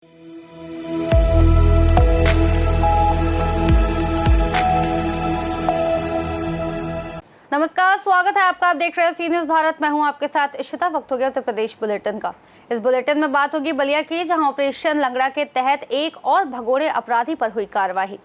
नमस्कार, स्वागत है आपका। आप देख रहे हैं सी न्यूज़ भारत। मैं हूं आपके साथ इशिता। वक्त हो गया उत्तर प्रदेश बुलेटिन का। इस बुलेटिन में बात होगी बलिया की, जहां ऑपरेशन लंगड़ा के तहत एक और भगोड़े अपराधी पर हुई कार्रवाई।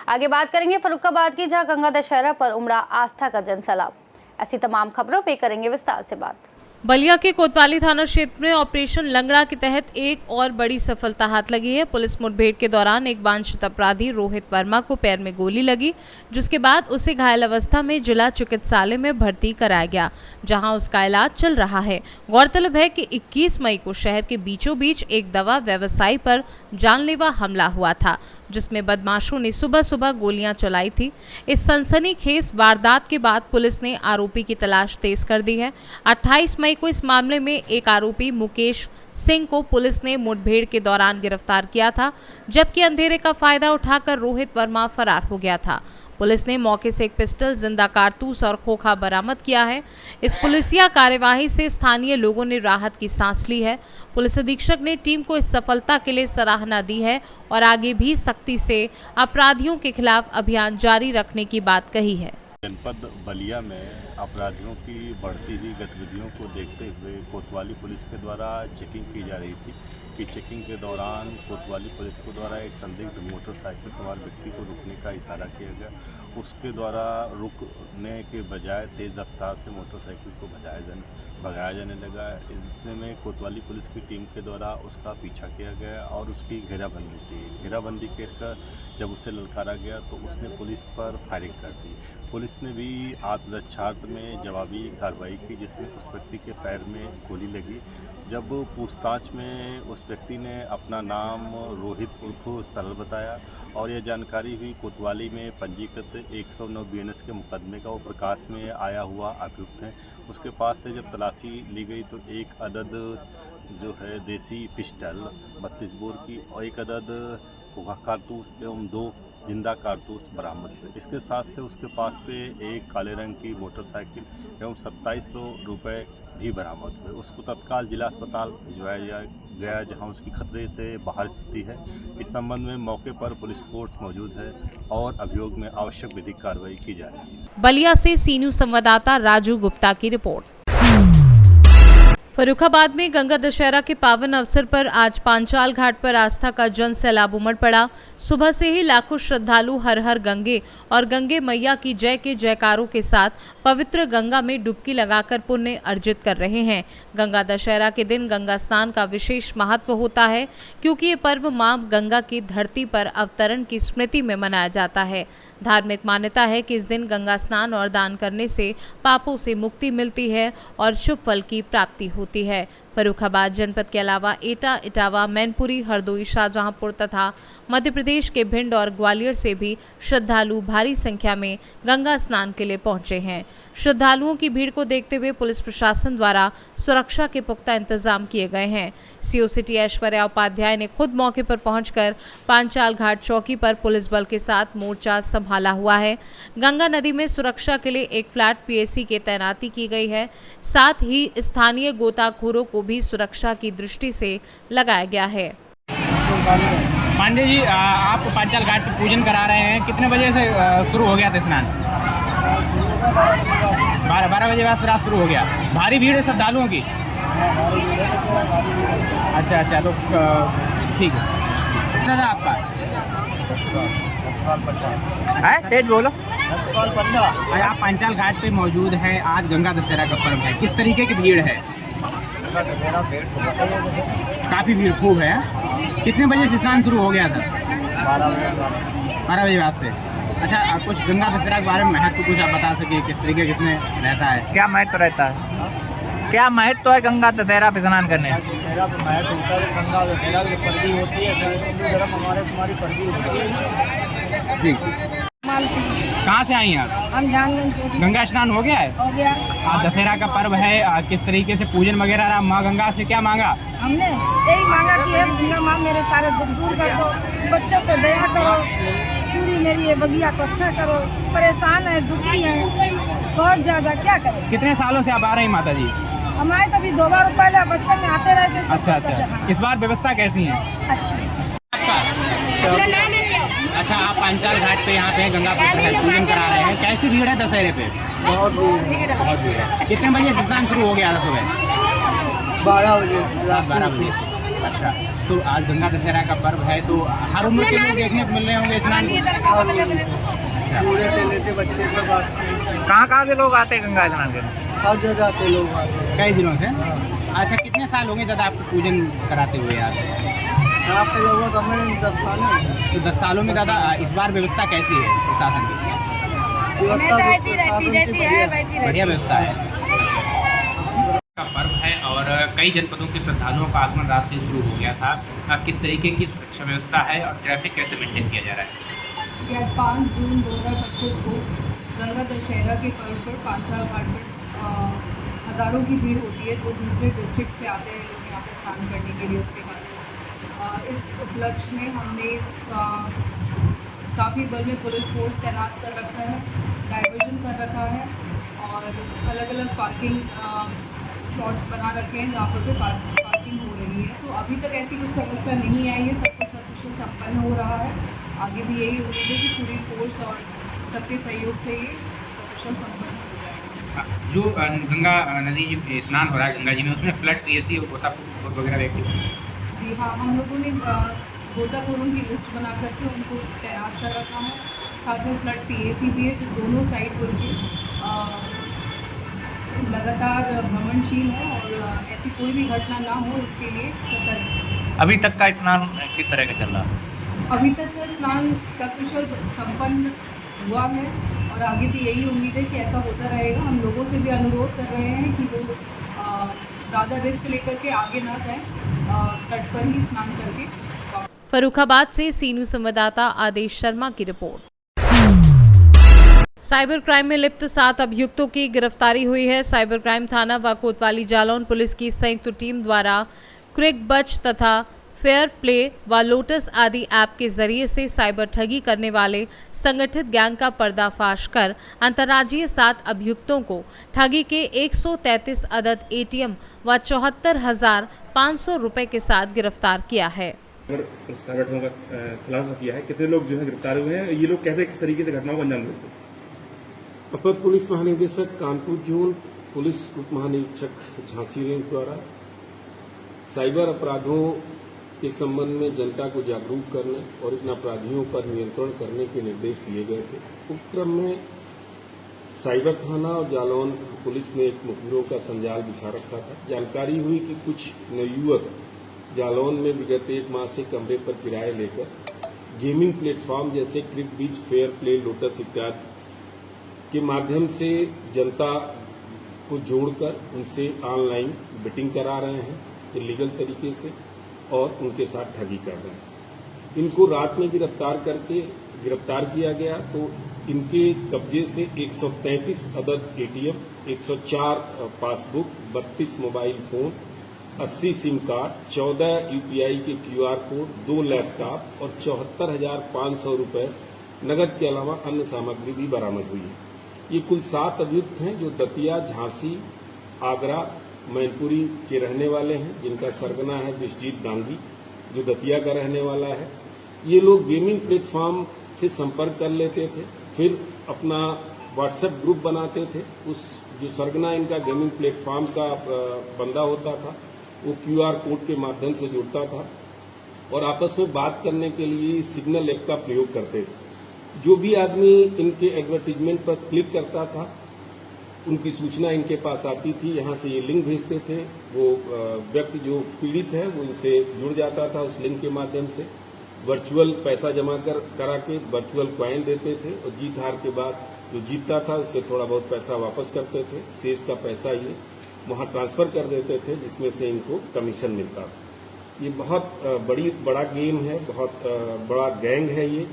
आगे बात करेंगे फर्रुखाबाद की, जहां गंगा दशहरा पर उमड़ा आस्था का जनसैलाब। ऐसी तमाम खबरों पे करेंगे विस्तार से बात। बलिया के कोतवाली थाना क्षेत्र में ऑपरेशन लंगड़ा के तहत एक और बड़ी सफलता हाथ लगी है। पुलिस मुठभेड़ के दौरान एक वांछित अपराधी रोहित वर्मा को पैर में गोली लगी, जिसके बाद उसे घायल अवस्था में जिला चिकित्सालय में भर्ती कराया गया, जहां उसका इलाज चल रहा है। गौरतलब है कि 21 मई को शहर के बीचों बीच एक दवा व्यवसायी पर जानलेवा हमला हुआ था, जिसमें बदमाशों ने सुबह सुबह गोलियां चलाई थी। इस सनसनीखेज वारदात के बाद पुलिस ने आरोपी की तलाश तेज कर दी है। 28 मई को इस मामले में एक आरोपी मुकेश सिंह को पुलिस ने मुठभेड़ के दौरान गिरफ्तार किया था, जबकि अंधेरे का फायदा उठाकर रोहित वर्मा फरार हो गया था। पुलिस ने मौके से एक पिस्टल, जिंदा कारतूस और खोखा बरामद किया है। इस पुलिसिया कार्यवाही से स्थानीय लोगों ने राहत की सांस ली है। पुलिस अधीक्षक ने टीम को इस सफलता के लिए सराहना दी है और आगे भी सख्ती से अपराधियों के खिलाफ अभियान जारी रखने की बात कही है। जनपद बलिया में अपराधियों की बढ़ती हुई गतिविधियों को देखते हुए कोतवाली पुलिस के द्वारा चेकिंग की जा रही थी कि चेकिंग के दौरान कोतवाली पुलिस के द्वारा एक संदिग्ध मोटरसाइकिल सवार व्यक्ति को रुकने का इशारा किया गया। उसके द्वारा रुकने के बजाय तेज़ रफ्तार से मोटरसाइकिल को भगाया जाने लगा। इतने में कोतवाली पुलिस की टीम के द्वारा उसका पीछा किया गया और उसकी घेराबंदी की। घेराबंदी कर जब उसे ललकारा गया तो उसने पुलिस पर फायरिंग कर दी। पुलिस ने भी आत्मरक्षार्थ में जवाबी कार्रवाई की, जिसमें उस व्यक्ति के पैर में गोली लगी। जब पूछताछ में उस व्यक्ति ने अपना नाम रोहित उर्फ सरल बताया और यह जानकारी हुई कोतवाली में पंजीकृत 109 BNS के मुकदमे का वो प्रकाश में आया हुआ अभियुक्त है। उसके पास से जब तलाशी ली गई तो एक अदद जो है देसी पिस्टल 32 बोर की और एक अदद खोखा कारतूस एवं 2 जिंदा कारतूस बरामद हुए। इसके साथ से उसके पास से एक काले रंग की मोटरसाइकिल एवं 2700 रुपये भी बरामद हुए। उसको तत्काल जिला अस्पताल भिजवाया गया, जहां उसकी खतरे से बाहर स्थिति है। इस संबंध में मौके पर पुलिस फोर्स मौजूद है और अभियोग में आवश्यक विधिक कार्रवाई की जा रही है। बलिया से सी न्यूज़ संवाददाता राजू गुप्ता की रिपोर्ट। फर्रुखाबाद में गंगा दशहरा के पावन अवसर पर आज पांचाल घाट पर आस्था का जन सैलाब उमड़ पड़ा। सुबह से ही लाखों श्रद्धालु हर हर गंगे और गंगे मैया की जय के जयकारों के साथ पवित्र गंगा में डुबकी लगाकर पुण्य अर्जित कर रहे हैं। गंगा दशहरा के दिन गंगा स्नान का विशेष महत्व होता है, क्योंकि ये पर्व मां गंगा की धरती पर अवतरण की स्मृति में मनाया जाता है। धार्मिक मान्यता है कि इस दिन गंगा स्नान और दान करने से पापों से मुक्ति मिलती है और शुभ फल की प्राप्ति होती है। फर्रुखाबाद जनपद के अलावा एटा, इटावा, मैनपुरी, हरदोई, शाहजहांपुर तथा मध्य प्रदेश के भिंड और ग्वालियर से भी श्रद्धालु भारी संख्या में गंगा स्नान के लिए पहुंचे हैं। श्रद्धालुओं की भीड़ को देखते हुए पुलिस प्रशासन द्वारा सुरक्षा के पुख्ता इंतजाम किए गए हैं। सीओ सिटी ऐश्वर्या उपाध्याय ने खुद मौके पर पहुंचकर पांचाल घाट चौकी पर पुलिस बल के साथ मोर्चा संभाला हुआ है। गंगा नदी में सुरक्षा के लिए एक फ्लैट PAC की तैनाती की गई है। साथ ही स्थानीय गोताखोरों को भी सुरक्षा की दृष्टि से लगाया गया है। पांडे जी, आप पांचाल घाट पर पूजन करा रहे हैं, कितने बजे से शुरू हो गया था स्नान? 12 बजे बाद स्नान शुरू हो गया। भारी भीड़ है श्रद्धालुओं की? अच्छा, तो ठीक है। कितना था आपका? तेज बोलो। आप पांचाल घाट पे मौजूद हैं, आज गंगा दशहरा का पर्व है, किस तरीके की भीड़ है? काफ़ी भीड़ खूब है। कितने बजे से स्नान शुरू हो गया था? 12 बजे बाद से। अच्छा, कुछ गंगा दशहरा के बारे में महत्व कुछ आप बता सके, किस तरीके किसमें रहता है? क्या महत्व रहता है? क्या महत्व है गंगा दशहरा पे स्नान करने? महत्व होता है गंगा दशहरा की पर्वी होती है, हिंदू धर्म हमारी पर्वी होती है। ठीक। कहाँ से आई हैं आप? हम जानगंज। गंगा स्नान हो गया है? हो गया। आज दशहरा का पर्व है, किस तरीके से पूजन वगैरह रहा? माँ गंगा से क्या मांगा? हमने यही मांगा कि हे गंगा माँ मेरे सारे दुख दूर कर दो, बच्चों को दया करो, पूरी मेरी ये बगिया को अच्छा करो, परेशान है, दुखी है बहुत ज़्यादा, क्या करें। कितने सालों से आप आ रहे हैं माता जी? हम आए तो अभी 2 बार पहले बचपन में आते रहते थे। अच्छा अच्छा, हाँ, इस बार व्यवस्था कैसी है? अच्छी। अच्छा, आप पांचाल घाट पे यहाँ पे गंगा पूजन करा रहे हैं, कैसी भीड़ है दशहरे पे? बहुत भीड़ बहुत भीड़ है। कितने बजे से स्नान शुरू हो गया था सुबह? 12 बजे 12 बजे से। अच्छा, तो आज गंगा दशहरा का पर्व है, तो हर उम्र के लोग देखने को मिल रहे होंगे स्नान को। अच्छा, पूरे से लेते बच्चे के बाद कहाँ के लोग आते हैं गंगा स्नान करने? हर जगह के लोग आते हैं। कई दिनों से। अच्छा, कितने साल हो गए दादा आपको पूजन कराते हुए यार? यहाँ पे लोगों तो हमें 10 साल है। तो 10 सालों में दादा इस बार व्यवस्था कैसी है प्रशासन की? बढ़िया व्यवस्था है। का पर्व है और कई जनपदों के श्रद्धालुओं का आगमन रात से शुरू हो गया था। किस तरीके की सुरक्षा व्यवस्था है और ट्रैफिक कैसे मेंटेन किया जा रहा है? आज 5 जून 2025 को गंगा दशहरा के पर्व पर पांचाल घाट पर हज़ारों की भीड़ होती है जो दूसरे डिस्ट्रिक्ट से आते हैं लोग यहाँ पे स्नान करने के लिए। उसके बाद इस उपलक्ष्य में हमने काफ़ी बल में पुलिस फोर्स तैनात कर रखा है, डाइवर्जन कर रखा है और अलग अलग पार्किंग स्लॉट्स बना रखे हैं जहाँ पर पार्किंग हो रही है। तो अभी तक ऐसी कुछ समस्या नहीं आई है, सब कुछ सकुशल संपन्न हो रहा है। आगे भी यही उम्मीद है कि पूरी फोर्स और सबके सहयोग से ये सकुशल संपन्न हो जाएगा। जो गंगा नदी स्नान हो रहा है गंगा जी में, उसमें फ्लड एसी और गोताखोर वगैरह व्यक्ति? जी हाँ, हम लोगों ने गोताखोरों की लिस्ट बना करके उनको तैनात कर रखा है। साथ में फ्लड PAC भी है जो दोनों साइड पर लगातार भ्रमणशील है और ऐसी कोई भी घटना ना हो इसके लिए सतर्क। अभी तक का स्नान किस तरह का चल रहा है? अभी तक का स्नान सकुशल संपन्न हुआ है और आगे भी यही उम्मीद है कि ऐसा होता रहेगा। हम लोगों से भी अनुरोध कर रहे हैं कि वो ज़्यादा रिस्क लेकर के आगे ना जाएं, तट पर ही स्नान करके। फर्रुखाबाद से सीनू संवाददाता आदेश शर्मा की रिपोर्ट। साइबर क्राइम में लिप्त 7 अभियुक्तों की गिरफ्तारी हुई है। साइबर क्राइम थाना व कोतवाली जालौन पुलिस की संयुक्त टीम द्वारा क्विक बच तथा फेयर प्ले व लोटस आदि ऐप के जरिए से साइबर ठगी करने वाले संगठित गैंग का पर्दाफाश कर अंतर्राज्यीय 7 अभियुक्तों को ठगी के 133 अदद ATM व 74,500 रुपए के साथ गिरफ्तार किया है। संगठनों का खुलासा किया है, कितने लोग जो है गिरफ्तार हुए हैं, ये लोग कैसे किस तरीके से घटनाओं को अंजाम देते हैं? अपर पुलिस महानिदेशक कानपुर जोन पुलिस उप महानिरीक्षक झांसी रेंज द्वारा साइबर अपराधों के संबंध में जनता को जागरूक करने और इन अपराधियों पर नियंत्रण करने के निर्देश दिए गए थे। उपक्रम में साइबर थाना और जालौन पुलिस ने एक मुखबिरों का संजाल बिछा रखा था। जानकारी हुई कि कुछ नवयुवक जालौन में विगत 1 माह से कमरे पर किराए लेकर गेमिंग प्लेटफॉर्म जैसे क्विक बीच, फेयर प्ले, लोटस इत्यादि के माध्यम से जनता को जोड़कर उनसे ऑनलाइन बेटिंग करा रहे हैं इलीगल तरीके से और उनके साथ ठगी कर रहे हैं। इनको रात में गिरफ्तार किया गया तो इनके कब्जे से 133 अदद ATM, 104 passbook, 32 mobile phone, 80 SIM card, 14 UPI के QR कोड, 2 लैपटॉप और 74,500 रुपए नगद के अलावा अन्य सामग्री भी बरामद हुई है। ये कुल 7 अभियुक्त हैं जो दतिया, झांसी, आगरा, मैनपुरी के रहने वाले हैं, जिनका सरगना है विश्वजीत गांधी जो दतिया का रहने वाला है। ये लोग गेमिंग प्लेटफॉर्म से संपर्क कर लेते थे, फिर अपना व्हाट्सएप ग्रुप बनाते थे। उस जो सरगना इनका गेमिंग प्लेटफॉर्म का बंदा होता था वो QR कोड के माध्यम से जुड़ता था और आपस में बात करने के लिए सिग्नल ऐप का प्रयोग करते थे। जो भी आदमी इनके एडवर्टीजमेंट पर क्लिक करता था उनकी सूचना इनके पास आती थी, यहाँ से ये लिंक भेजते थे। वो व्यक्ति जो पीड़ित है वो इनसे जुड़ जाता था उस लिंक के माध्यम से, वर्चुअल पैसा जमा करा के वर्चुअल कॉइन देते थे और जीत हार के बाद जो जीतता था उससे थोड़ा बहुत पैसा वापस करते थे। शेष का पैसा ये वहाँ ट्रांसफर कर देते थे जिसमें से इनको कमीशन मिलता था। ये बहुत बड़ा गेम है, बहुत बड़ा गैंग है ये।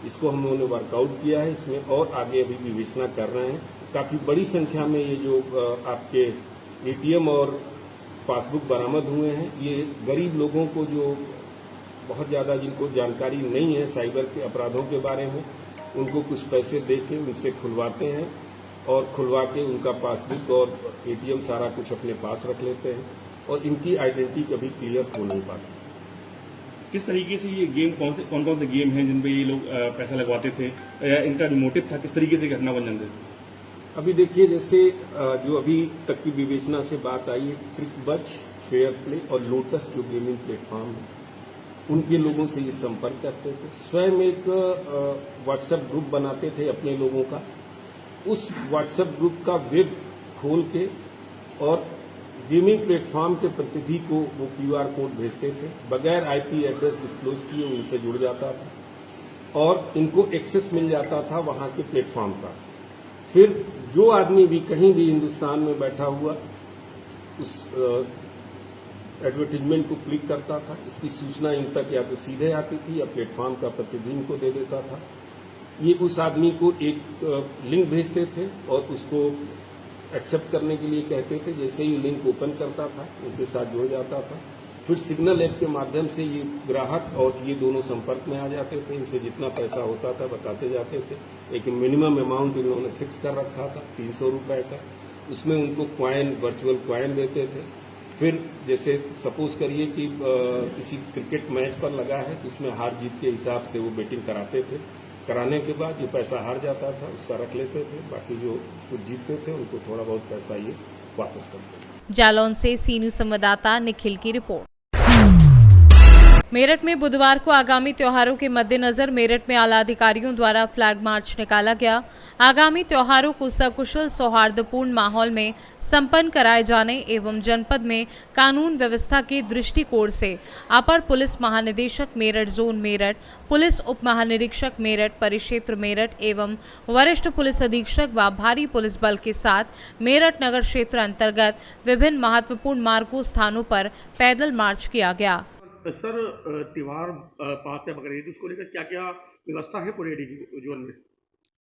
इसको हम लोगों ने वर्कआउट किया है, इसमें और आगे अभी विवेचना कर रहे हैं। काफ़ी बड़ी संख्या में ये जो आपके ATM और पासबुक बरामद हुए हैं, ये गरीब लोगों को जो बहुत ज़्यादा जिनको जानकारी नहीं है साइबर के अपराधों के बारे में, उनको कुछ पैसे दे के उनसे खुलवाते हैं और खुलवा के उनका पासबुक और एटीएम सारा कुछ अपने पास रख लेते हैं और इनकी आइडेंटिटी कभी क्लियर हो नहीं पाती। किस तरीके से ये गेम कौन कौन से गेम हैं जिन पे ये लोग पैसा लगवाते थे या इनका जो मोटिव था, किस तरीके से घटना बन जाती थी? अभी देखिए, जैसे जो अभी तक की विवेचना से बात आई है, क्रिकबज, फेयर प्ले और लोटस जो गेमिंग प्लेटफॉर्म है, उनके लोगों से ये संपर्क करते थे। स्वयं एक व्हाट्सएप ग्रुप बनाते थे अपने लोगों का, उस व्हाट्सएप ग्रुप का वेब खोल के और गेमिंग प्लेटफॉर्म के प्रतिनिधि को वो QR कोड भेजते थे, बगैर IP एड्रेस डिस्क्लोज किए उनसे जुड़ जाता था और इनको एक्सेस मिल जाता था वहां के प्लेटफॉर्म का। फिर जो आदमी भी कहीं भी हिंदुस्तान में बैठा हुआ उस एडवर्टीजमेंट को क्लिक करता था, इसकी सूचना इन तक या तो सीधे आती थी या प्लेटफॉर्म का प्रतिनिधि को दे देता था। ये उस आदमी को एक लिंक भेजते थे और उसको एक्सेप्ट करने के लिए कहते थे। जैसे ही लिंक ओपन करता था उनके साथ जुड़ जाता था। फिर सिग्नल ऐप के माध्यम से ये ग्राहक और ये दोनों संपर्क में आ जाते थे। इनसे जितना पैसा होता था बताते जाते थे। एक मिनिमम अमाउंट इन्होंने फिक्स कर रखा था 300 रुपये का, उसमें उनको कॉइन, वर्चुअल कॉइन देते थे। फिर जैसे सपोज करिए कि किसी क्रिकेट मैच पर लगा है, उसमें हार जीत के हिसाब से वो बेटिंग कराते थे। कराने के बाद जो पैसा हार जाता था उसका रख लेते थे, बाकी जो कुछ जीतते थे उनको थोड़ा बहुत पैसा ये वापस करते थे। जालौन से सीनू संवाददाता निखिल की रिपोर्ट। मेरठ में बुधवार को आगामी त्योहारों के मद्देनजर मेरठ में आला अधिकारियों द्वारा फ्लैग मार्च निकाला गया। आगामी त्योहारों को सकुशल सौहार्दपूर्ण माहौल में संपन्न कराए जाने एवं जनपद में कानून व्यवस्था के दृष्टिकोण से अपर पुलिस महानिदेशक मेरठ जोन मेरठ, पुलिस उप महानिरीक्षक मेरठ परिक्षेत्र मेरठ एवं वरिष्ठ पुलिस अधीक्षक व भारी पुलिस बल के साथ मेरठ नगर क्षेत्र अंतर्गत विभिन्न महत्वपूर्ण मार्गों स्थानों पर पैदल मार्च किया गया। सर, त्योहार पास है बकरीद, उसको लेकर क्या क्या व्यवस्था है पूरे जोन में?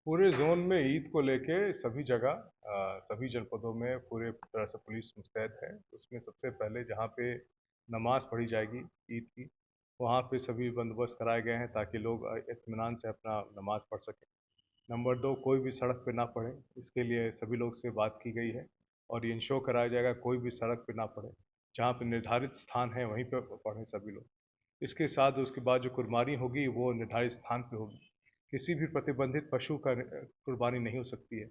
पूरे जोन में ईद को लेके सभी जगह सभी जनपदों में पूरे तरह से पुलिस मुस्तैद है। उसमें सबसे पहले जहाँ पे नमाज पढ़ी जाएगी ईद की, वहाँ पे सभी बंदोबस्त कराए गए हैं ताकि लोग इत्मीनान से अपना नमाज पढ़ सकें। नंबर 2, कोई भी सड़क पे ना पढ़े, इसके लिए सभी लोग से बात की गई है और ये इंश्योर कराया जाएगा कोई भी सड़क पे ना पढ़े। जहाँ पे निर्धारित स्थान है वहीं पे पढ़ें सभी लोग। इसके साथ उसके बाद जो कुर्बानी होगी वो निर्धारित स्थान पे होगी। किसी भी प्रतिबंधित पशु का कुर्बानी नहीं हो सकती है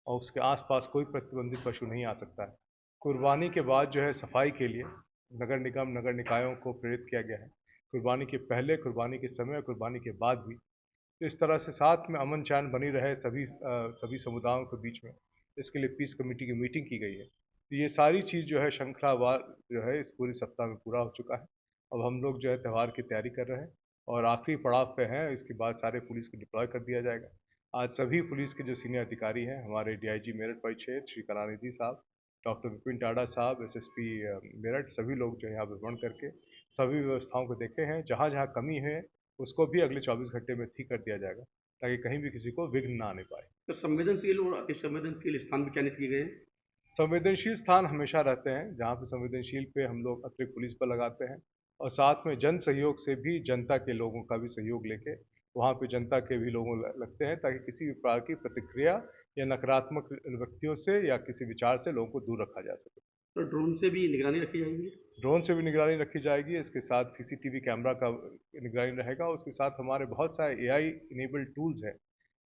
और उसके आसपास कोई प्रतिबंधित पशु नहीं आ सकता है। कुर्बानी के बाद जो है सफाई के लिए नगर निगम, नगर निकायों को प्रेरित किया गया है, कुर्बानी के पहले, कुर्बानी के समय और कुर्बानी के बाद भी। तो इस तरह से साथ में अमन चैन बनी रहे सभी समुदायों के बीच में, इसके लिए पीस कमेटी की मीटिंग की गई है। तो ये सारी चीज़ जो है श्रृंखलावार जो है इस पूरे सप्ताह में पूरा हो चुका है। अब हम लोग जो है त्यौहार की तैयारी कर रहे हैं और आखिरी पड़ाव पे हैं। इसके बाद सारे पुलिस को डिप्लॉय कर दिया जाएगा। आज सभी पुलिस के जो सीनियर अधिकारी हैं, हमारे DIG मेरठ परिक्षेत्र श्री कलानिधि साहब, डॉक्टर विपिन टाडा साहब, SSP मेरठ, सभी लोग जो है यहाँ भ्रमण करके सभी व्यवस्थाओं को देखे हैं। जहाँ जहाँ कमी है उसको भी अगले 24 घंटे में ठीक कर दिया जाएगा ताकि कहीं भी किसी को विघ्न ना आने पाए। तो संवेदनशील और अति संवेदनशील स्थान भी चयनित किए गए हैं? संवेदनशील स्थान हमेशा रहते हैं, जहाँ पे संवेदनशील पे हम लोग अतिरिक्त पुलिस पर लगाते हैं और साथ में जन सहयोग से भी जनता के लोगों का भी सहयोग लेके वहाँ पे जनता के भी लोगों लगते हैं ताकि किसी भी प्रकार की प्रतिक्रिया या नकारात्मक व्यक्तियों से या किसी विचार से लोगों को दूर रखा जा सके। तो ड्रोन से भी निगरानी रखी जाएगी? ड्रोन से भी निगरानी रखी जाएगी। इसके साथ CCTV कैमरा का निगरानी रहेगा। उसके साथ हमारे बहुत सारे AI इनेबल्ड टूल्स हैं,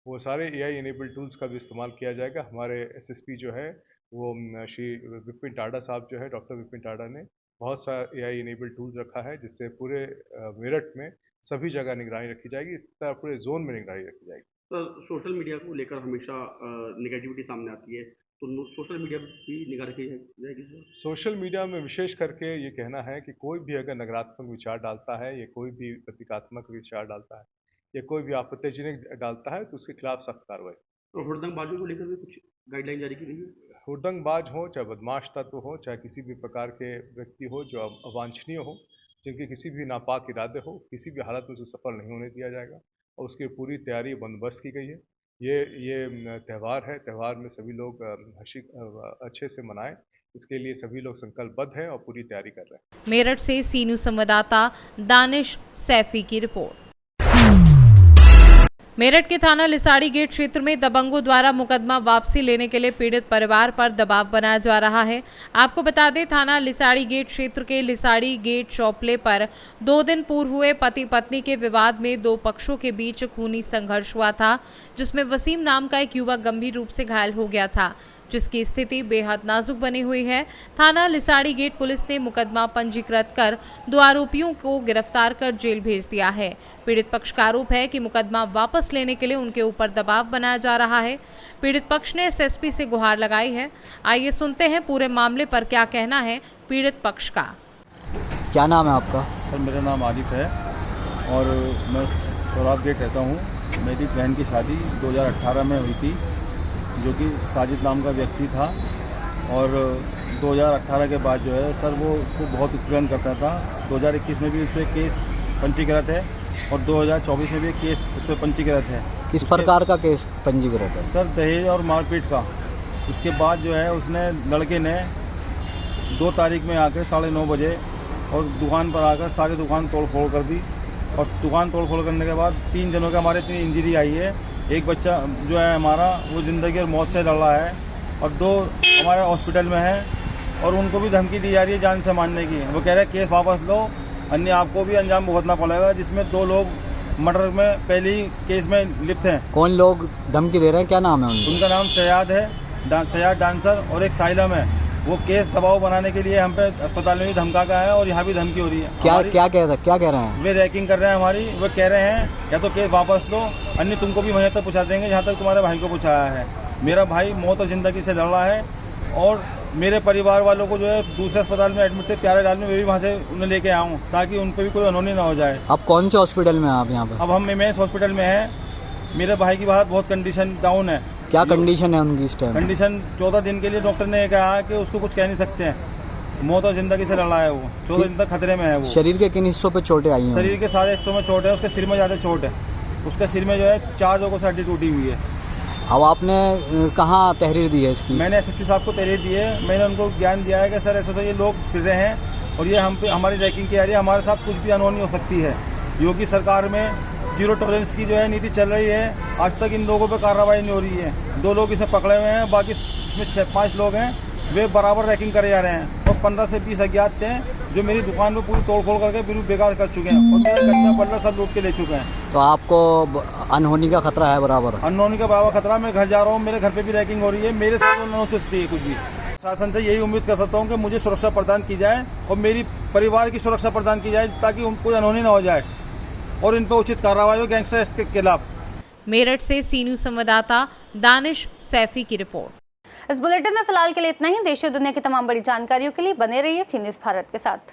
वो सारे AI इनेबल्ड टूल्स का भी इस्तेमाल किया जाएगा। हमारे SSP जो है वो श्री विपिन टाडा साहब जो है, डॉक्टर विपिन टाडा ने बहुत सा AI इनेबल्ड टूल्स रखा है जिससे पूरे मेरठ में सभी जगह निगरानी रखी जाएगी। इस तरह पूरे जोन में निगरानी रखी जाएगी। तो सोशल मीडिया को लेकर हमेशा नेगेटिविटी सामने आती है, तो सोशल मीडिया भी निगाह रखी जाएगी? सोशल मीडिया में विशेष करके ये कहना है कि कोई भी अगर नकारात्मक विचार डालता है या कोई भी प्रतीकात्मक विचार डालता है या कोई भी आपत्तिजनक डालता है तो उसके खिलाफ सख्त कार्रवाई। तो हुड़दंगबाजों को लेकर भी कुछ गाइडलाइन जारी की गई है? हुड़दंगबाज हो, चाहे बदमाश तत्व हो, चाहे किसी भी प्रकार के व्यक्ति हो जो अवांछनीय हो, जिनके किसी भी नापाक इरादे हो, किसी भी हालत में उसे सफल नहीं होने दिया जाएगा और उसकी पूरी तैयारी बंदोबस्त की गई है। ये त्यौहार है, त्यौहार में सभी लोग अच्छे से मनाएं, इसके लिए सभी लोग संकल्पबद्ध हैं और पूरी तैयारी कर रहे हैं। मेरठ से सीनू संवाददाता दानिश सैफी की रिपोर्ट। मेरठ के थाना लिसाड़ी गेट क्षेत्र में दबंगों द्वारा मुकदमा वापसी लेने के लिए पीड़ित परिवार पर दबाव बनाया जा रहा है। आपको बता दें, थाना लिसाड़ी गेट क्षेत्र के लिसाड़ी गेट चौपले पर 2 दिन पूर्व हुए पति पत्नी के विवाद में 2 पक्षों के बीच खूनी संघर्ष हुआ था, जिसमें वसीम नाम का एक युवक गंभीर रूप से घायल हो गया था, जिसकी स्थिति बेहद नाजुक बनी हुई है। थाना लिसाड़ी गेट पुलिस ने मुकदमा पंजीकृत कर 2 आरोपियों को गिरफ्तार कर जेल भेज दिया है। पीड़ित पक्ष का आरोप है कि मुकदमा वापस लेने के लिए उनके ऊपर दबाव बनाया जा रहा है। पीड़ित पक्ष ने एसएसपी से गुहार लगाई है। आइए सुनते हैं पूरे मामले पर क्या कहना है पीड़ित पक्ष का। क्या नाम है आपका? सर, मेरा नाम आरिफ है और मैं सौराब गेट रहता हूँ। मेरी बहन की शादी 2018 में हुई थी, जो कि साजिद नाम का व्यक्ति था, और 2018 के बाद जो है सर वो उसको बहुत उत्पीड़न करता था। 2021 में भी उस पर केस पंजीकृत है और 2024 में भी केस उस पर पंजीकृत है। किस प्रकार का केस पंजीकृत है? सर, दहेज और मारपीट का। उसके बाद जो है उसने लड़के ने 2 तारीख में आकर 9:30 बजे और दुकान पर आकर सारी दुकान तोड़ फोड़ कर दी, और दुकान तोड़ फोड़ करने के बाद 3 जनों के हमारे इतनी इंजरी आई है। एक बच्चा जो है हमारा वो ज़िंदगी और मौत से लड़ रहा है, और 2 हमारे हॉस्पिटल में हैं, और उनको भी धमकी दी जा रही है जान से मारने की। वो कह रहे हैं केस वापस लो, अन्य आपको भी अंजाम भुगतना पड़ेगा, जिसमें 2 लोग मर्डर में पहले ही केस में लिप्त हैं। कौन लोग धमकी दे रहे हैं, क्या नाम है उनका? नाम सयाद है, सयाद डांसर, और एक साइलम है। वो केस दबाव बनाने के लिए हम पे अस्पताल में भी धमका का है और यहाँ भी धमकी हो रही है। क्या कह रहे हैं? वे रैकिंग कर रहे हैं हमारी। वे कह रहे हैं या तो केस वापस लो, अन्य तुमको भी वहीं तक पहुँचा देंगे जहाँ तक तुम्हारे भाई को पहुँचाया है। मेरा भाई मौत और ज़िंदगी से लड़ रहा है, और मेरे परिवार वालों को जो है दूसरे अस्पताल में एडमिट थे प्यारे लाल में, वे भी वहाँ से उन्हें लेके आऊँ ताकि उन पर भी कोई अनहोनी ना हो जाए। अब कौन से हॉस्पिटल में हैं आप यहाँ पर? अब हम एमएस हॉस्पिटल में हैं। मेरे भाई की बात बहुत कंडीशन डाउन है। क्या कंडीशन है उनकी इस टाइम? कंडीशन 14 दिन के लिए डॉक्टर ने कहा कि उसको कुछ कह नहीं सकते हैं, मौत और ज़िंदगी से लड़ रहा है वो। 14 दिन तक खतरे में है वो। शरीर के किन हिस्सों पे चोटें आई हैं? शरीर के सारे हिस्सों में चोट है। उसके सिर में ज़्यादा चोट है। उसके सिर में जो है 4 जगहों से हड्डी टूटी हुई है। अब आपने कहाँ तहरीर दी है इसकी? मैंने एसएसपी साहब को तहरीर दी है। मैंने उनको ज्ञान दिया है कि सर ऐसे तो ये लोग फिर रहे हैं और ये हम पे हमारी रैकिंग की आ रही है, हमारे साथ कुछ भी अनहोनी हो सकती है। योगी सरकार में 0 टॉलरेंस की जो है नीति चल रही है। आज तक इन लोगों पर कार्रवाई नहीं हो रही है। 2 लोग इसमें पकड़े हुए हैं, बाकी इसमें 5 लोग हैं, वे बराबर रैकिंग करे जा रहे हैं। और 15 से 20 अज्ञात थे जो मेरी दुकान में पूरी तोड़-फोड़ करके बिल्कुल बेकार कर चुके हैं, और मेरे गन्ना बल्ला सब लूट के ले चुके हैं। तो आपको अनहोनी का खतरा है? बराबर अनहोनी का बराबर खतरा। मैं घर जा रहा हूँ, मेरे घर पे भी रैकिंग हो रही है, मेरे साथ उन्होंने से स्थिति है कुछ भी। शासन से यही उम्मीद कर सकता हूँ कि मुझे सुरक्षा प्रदान की जाए और मेरी परिवार की सुरक्षा प्रदान की जाए, ताकि उनको अनहोनी ना हो जाए और इन पर उचित कार्रवाई हो गैंगस्टर के खिलाफ। मेरठ से सी न्यूज़ संवाददाता दानिश सैफी की रिपोर्ट। इस बुलेटिन में फिलहाल के लिए इतना ही। देश और दुनिया की तमाम बड़ी जानकारियों के लिए बने रहिए सी न्यूज़ भारत के साथ।